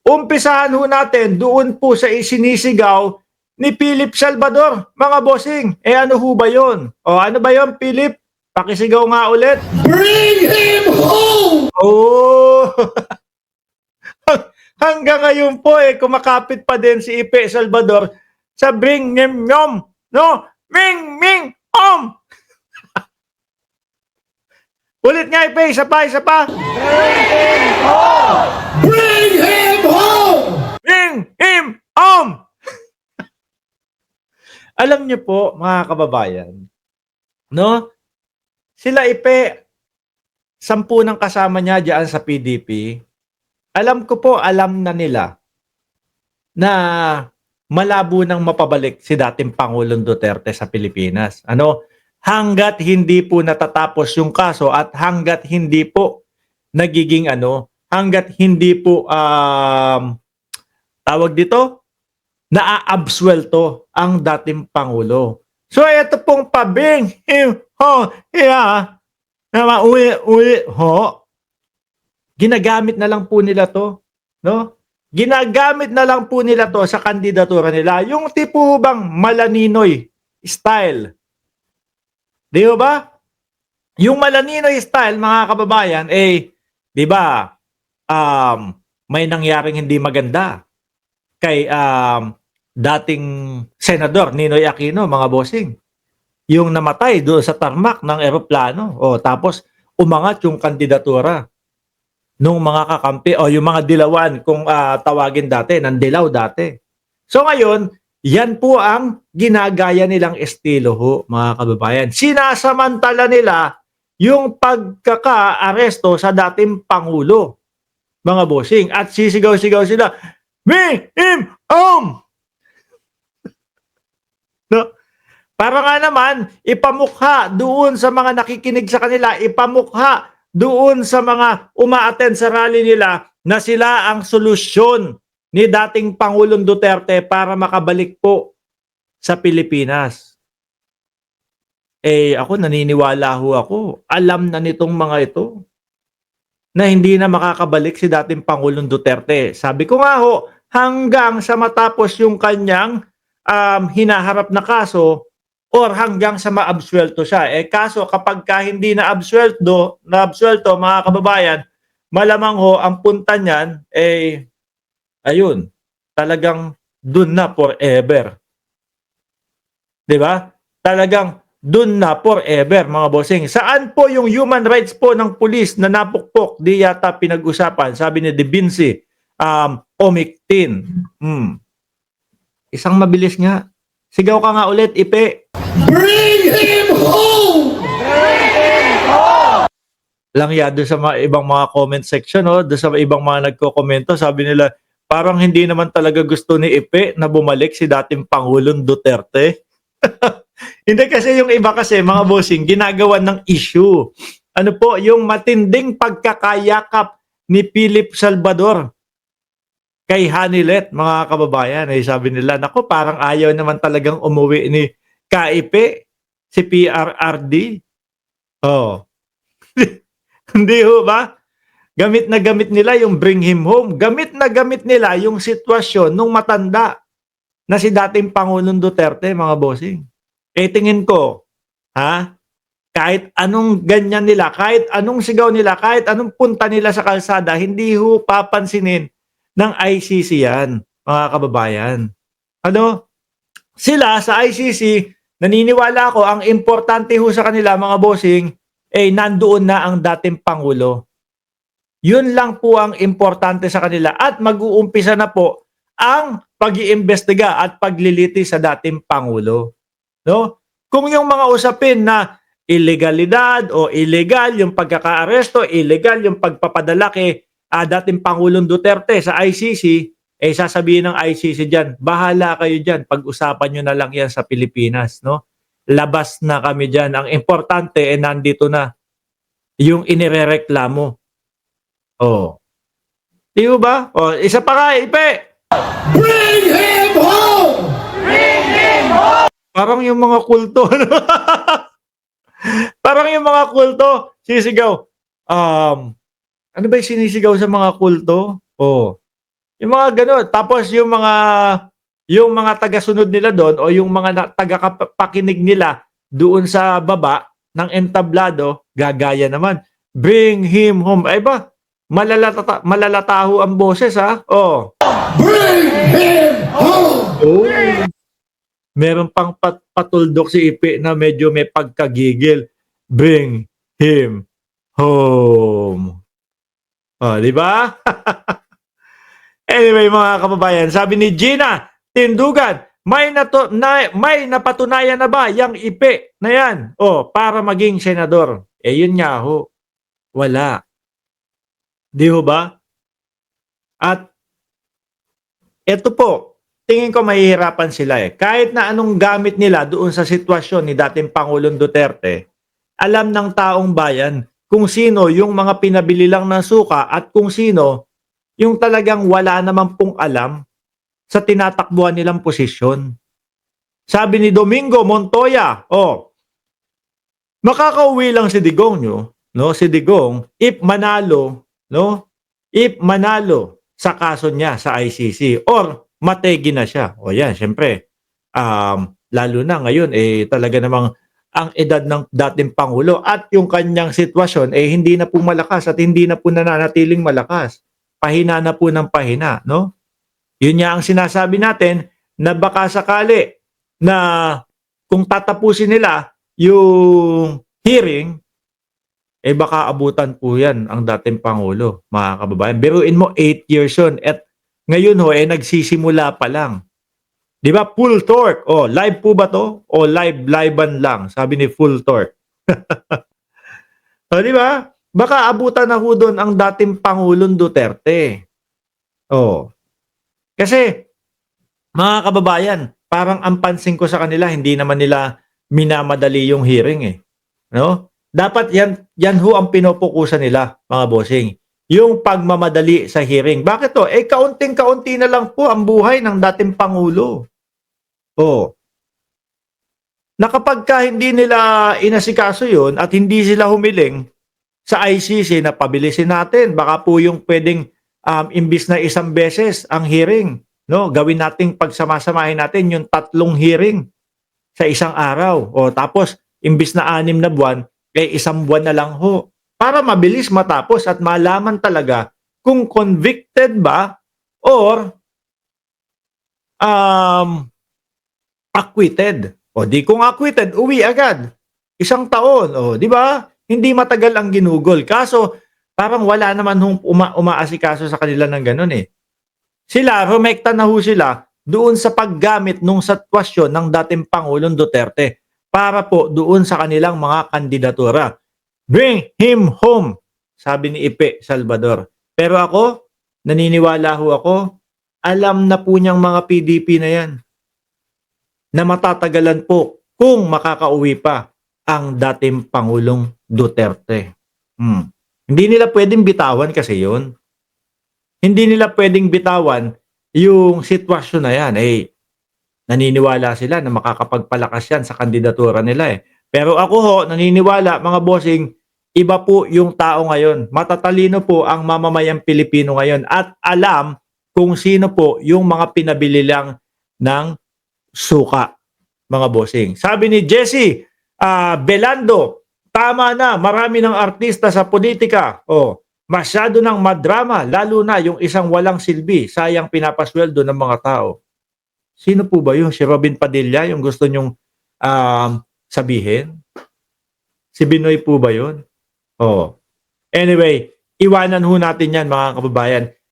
umpisahan ho natin doon po sa isinisigaw ni Philip Salvador, mga bossing. Ano ho ba yun? Ano ba yun, Philip? Pakisigaw nga ulit. Bring him home! Oh! Hanggang ngayon po kumakapit pa din si Ipe Salvador sa bring him home. No? Bring him home! Ulit nga, Ipe. Isa pa, isa pa. Bring him home! Bring him home! Alam niyo po, mga kababayan, no? Sila Ipe, 10 ng kasama niya diyan sa PDP. Alam ko po, alam na nila na malabo nang mapabalik si dating Pangulong Duterte sa Pilipinas. Hanggat hindi po natatapos yung kaso at hanggat hindi po nagiging hanggat hindi po tawag dito, naaabsuelto ang dating Pangulo. So ito pong pabing na mauwi ho, ginagamit na lang po nila to, no? Ginagamit na lang po nila to sa kandidatura nila. Yung tipo bang Malaninoy style. Di ba? Yung Malaninoy style, mga kababayan, di ba, may nangyaring hindi maganda kay dating Senador Ninoy Aquino, mga bossing. Yung namatay doon sa tarmac ng eroplano. Tapos umangat yung kandidatura nung mga kakampi o yung mga dilawan kung tawagin dati, ng dilaw dati. So ngayon, yan po ang ginagaya nilang estilo ho, mga kababayan. Sinasamantala nila yung pagkaka-aresto sa dating Pangulo, mga bossing. At sisigaw-sigaw sila, bring him home! No? Para nga naman, ipamukha doon sa mga nakikinig sa kanila, ipamukha doon sa mga uma-attend sa rally nila na sila ang solusyon ni dating Pangulong Duterte para makabalik po sa Pilipinas. Ako naniniwala ho ako. Alam na nitong mga ito na hindi na makakabalik si dating Pangulong Duterte. Sabi ko nga ho, hanggang sa matapos yung kanyang hinaharap na kaso or hanggang sa maabsuelto siya. Kaso kapag hindi naabsuelto, mga kababayan, malamang ho ang punta niyan ayun, talagang dun na forever. 'Di ba? Talagang dun na forever, mga bossing. Saan po yung human rights po ng pulis na napukpok? Di yata pinag-usapan, sabi ni De Vinci, Omictin. Isang mabilis nga. Sigaw ka nga ulit, Ipe. Bring him home! Bring him home! Lang yan, doon sa mga ibang mga comment section, doon sa ibang mga nagko-komento, sabi nila, parang hindi naman talaga gusto ni Ipe na bumalik si dating Pangulong Duterte. Hindi kasi yung iba kasi, mga bossing, ginagawa ng issue. Ano po, yung matinding pagkakayakap ni Philip Salvador kay Hanilet, mga kababayan. Sabi nila, naku, parang ayaw naman talagang umuwi ni KIP, si PRRD. Hindi ho ba? Gamit na gamit nila yung bring him home. Gamit na gamit nila yung sitwasyon nung matanda na si dating Pangulong Duterte, mga bossing. Tingin ko, kahit anong ganyan nila, kahit anong sigaw nila, kahit anong punta nila sa kalsada, hindi ho papansinin ng ICC yan, mga kababayan. Sila sa ICC, naniniwala ako, ang importante ho sa kanila, mga bossing, nandoon na ang dating Pangulo. Yun lang po ang importante sa kanila at mag-uumpisa na po ang pag-iimbestiga at pagliliti sa dating Pangulo. No? Kung yung mga usapin na illegalidad o illegal yung pagkaka-aresto, illegal yung pagpapadala kay dating Pangulong Duterte sa ICC, sasabihin ng ICC dyan, bahala kayo dyan, pag-usapan nyo na lang yan sa Pilipinas. No? Labas na kami dyan. Ang importante, nandito na yung inirereklamo. Di ba? Isa pa nga, Ipe! Bring him home! Bring him home! Parang yung mga kulto. Parang yung mga kulto, sisigaw. Ano ba yung sinisigaw sa mga kulto? Yung mga gano'n. Tapos yung mga tagasunod nila doon o yung mga tagapakinig nila doon sa baba ng entablado, gagaya naman. Bring him home. Ay ba? Malalataho ang boses, ha? Oh. Bring him home! Oh. Meron pang patuldok si Ipi na medyo may pagkagigil. Bring him home. Oh, di ba? Anyway, mga kababayan, sabi ni Gina Tindugan, may napatunayan na ba yang Ipi na yan? Oh, para maging senador. Yun nga ho. Wala. Di ho ba? At eto po, tingin ko mahihirapan sila Kahit na anong gamit nila doon sa sitwasyon ni dating Pangulong Duterte, alam ng taong bayan kung sino yung mga pinabili lang ng suka at kung sino yung talagang wala naman pong alam sa tinatakbuhan nilang posisyon. Sabi ni Domingo Montoya, makakauwi lang si Digong no? Si Digong, if manalo sa kaso niya sa ICC or mategi na siya. Yan, syempre, lalo na ngayon, talaga namang ang edad ng dating Pangulo at yung kanyang sitwasyon, hindi na po malakas at hindi na po nananatiling malakas. Pahina na po ng pahina, no? Yun nga ang sinasabi natin na baka sakali na kung tatapusin nila yung hearing, baka abutan po yan ang dating Pangulo, mga kababayan. Biruin mo, 8 years yun. At ngayon nagsisimula pa lang. Di ba? Full torque. Live po ba to? O live-livean lang? Sabi ni Full torque. Di ba? Baka abutan na ho doon ang dating Pangulong Duterte. Kasi, mga kababayan, parang ang pansin ko sa kanila, hindi naman nila minamadali yung hearing No? Dapat yan ho ang pinopokusan nila, mga bossing. Yung pagmamadali sa hearing. Bakit to? Kaunting-kaunti na lang po ang buhay ng dating Pangulo. Na kapag hindi nila inasikaso yun at hindi sila humiling sa ICC na pabilisin natin, baka po yung pwedeng imbis na isang beses ang hearing, no? Gawin nating pagsamasamahin natin yung 3 hearing sa isang araw. Tapos, imbis na 6 na buwan, 1 buwan na lang ho. Para mabilis matapos at malaman talaga kung convicted ba or acquitted. Di kung acquitted, uwi agad. 1 taon. Di ba? Hindi matagal ang ginugol. Kaso, parang wala naman hong umaasikaso sa kanila ng ganun Sila, rumekta na ho sila doon sa paggamit nung sitwasyon ng dating Pangulong Duterte para po doon sa kanilang mga kandidatura. Bring him home, sabi ni Ipe Salvador. Pero ako, naniniwala ho ako, alam na po niyang mga PDP na yan na matatagalan po kung makakauwi pa ang dating Pangulong Duterte. Hindi nila pwedeng bitawan kasi yun. Hindi nila pwedeng bitawan yung sitwasyon na yan. Naniniwala sila na makakapagpalakas yan sa kandidatura nila Pero ako ho, naniniwala mga bossing, iba po yung tao ngayon. Matatalino po ang mamamayang Pilipino ngayon at alam kung sino po yung mga pinabili lang ng suka, mga bossing. Sabi ni Jesse Belando, tama na, marami ng artista sa politika. Masyado ng madrama, lalo na yung isang walang silbi, sayang pinapasweldo ng mga tao. Sino po ba yun? Si Robin Padilla, yung gusto nyong sabihin? Si Binoy po ba yun? Anyway, iwanan ho natin yan, mga kababayan.